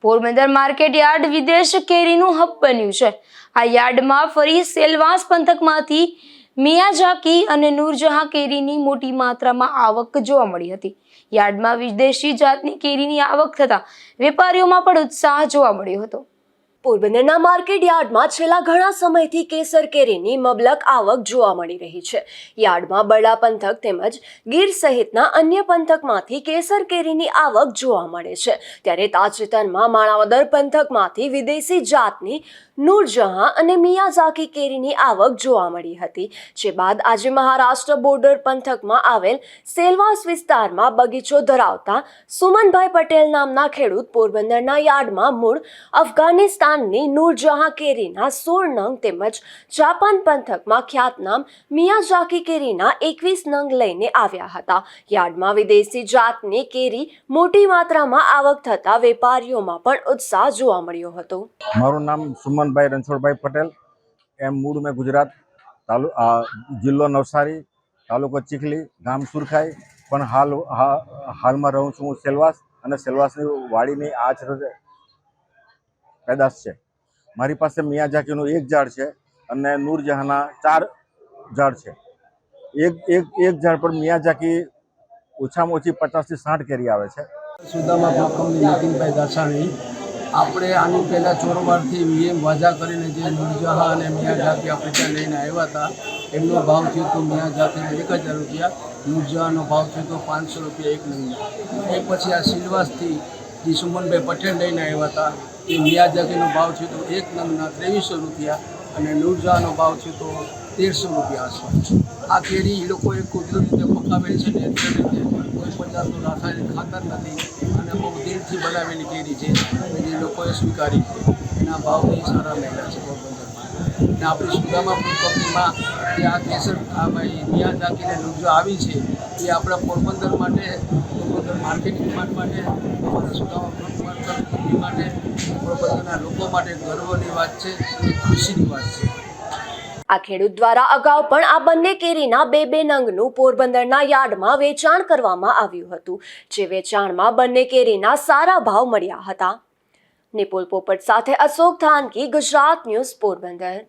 Porbandar market yard વિદેશ કેરીનું hub બન્યું છે। આ યાર્ડમાં ફરી સેલવાસ પંથકમાંથી મિયાઝાકી અને નૂરજહાં કેરીની મોટી માત્રામાં આવક જોવા મળી હતી। યાર્ડમાં વિદેશી જાતની કેરીની આવક થતા વેપારીઓમાં પણ ઉત્સાહ જોવા મળ્યો હતો। પોરબંદરના માર્કેટ યાર્ડમાં છેલ્લા ઘણા સમયથી કેસર કેરીની મબલક આવક જોવા મળી રહી છે। યાર્ડમાં બરડા પંથક તેમજ ગીર સહિતના અન્ય પંથકમાંથી કેસર કેરીની આવક જોવા મળે છે। ત્યારે તાજેતરમાં માણાવદર પંથકમાંથી વિદેશી જાતની નૂરજહાં અને મિયાઝાકી કેરીની આવક જોવા મળી હતી, જે બાદ આજે મહારાષ્ટ્ર બોર્ડર પંથકમાં આવેલ સેલવાસ વિસ્તારમાં બગીચો ધરાવતા સુમનભાઈ પટેલ નામના ખેડૂત પોરબંદરના યાર્ડમાં મૂળ અફઘાનિસ્તાનની નૂરજહાં કેરીના 16 નંગ તેમજ જાપાન પંથકમાં ખ્યાતનામ મિયાઝાકી કેરીના 21 નંગ લઈને આવ્યા હતા। યાર્ડમાં વિદેશી જાતની કેરી મોટી માત્રામાં આવક થતા વેપારીઓમાં પણ ઉત્સાહ જોવા મળ્યો હતો। મારું નામ સુમનભાઈ રણછોડભાઈ પટેલ, એમ મૂળ મેં ગુજરાત, જિલ્લો નવસારી, તાલુકો ચીખલી, ગામ સુરખાઈ, પણ હાલમાં રહું છું હું સેલવાસ, અને સેલવાસની વાડીની આ જ પેદાશ છે। મારી પાસે મિયાઝાકીનું 1 ઝાડ છે અને નૂરજહાંના 4 ઝાડ છે। એક ઝાડ પર મિયાઝાકી ઓછામાં ઓછી 50 થી 60 કેરી આવે છે। સુદામા કંપની નીતિનભાઈ દાસાણી, આપણે આની પહેલાં ચોરવાડથી વીએમ વાજા કરીને જે નૂરજહાં અને મિયાઝાકી આપણે ત્યાં લઈને આવ્યા હતા, એમનો ભાવ થયો તો મિયાઝાકીનો 1000 રૂપિયા, નૂરજહાંનો ભાવ થયો તો 500 રૂપિયા એક નંગના। એ પછી આ સિલવાસથી જે સુમનભાઈ પટેલ લઈને આવ્યા હતા, એ મિયાઝાકીનો ભાવ થયો તો એક નંગના 2300 રૂપિયા અને નૂરજહાંનો ભાવ થયો તો 1300 રૂપિયા આસપાસ। આ કેરી એ લોકોએ કુદરતી રીતે પકાવેલી છે, નેચરલ રીતે, કોઈ પ્રકારનું રાસાયણિક ખાતર નથી અને બહુ દિલથી બનાવેલી કેરી છે અને જે લોકોએ સ્વીકારી છે। એના ભાવ બી સારા મળ્યા છે પોરબંદરમાં। અને આપણી સુદામા કંપનીમાં જે આ કેસર મિયાઝાકીને નૂરજહાં આવી છે, એ આપણા પોરબંદર માટે, પોરબંદર માર્કેટ ડિમાન્ડ માટે, અમારા સુદામા કંપની માટે, પોરબંદરના લોકો માટે ગર્વની વાત છે, એક ખુશીની વાત છે। આ ખેડૂત દ્વારા અગાઉ પણ આ બંને કેરીના 2 નંગનું પોરબંદરના યાર્ડમાં વેચાણ કરવામાં આવ્યું હતું, જે વેચાણમાં બંને કેરીના સારા ભાવ મળ્યા હતા। નિપુલ પોપટ સાથે અશોક થાનકી, ગુજરાત ન્યૂઝ, પોરબંદર।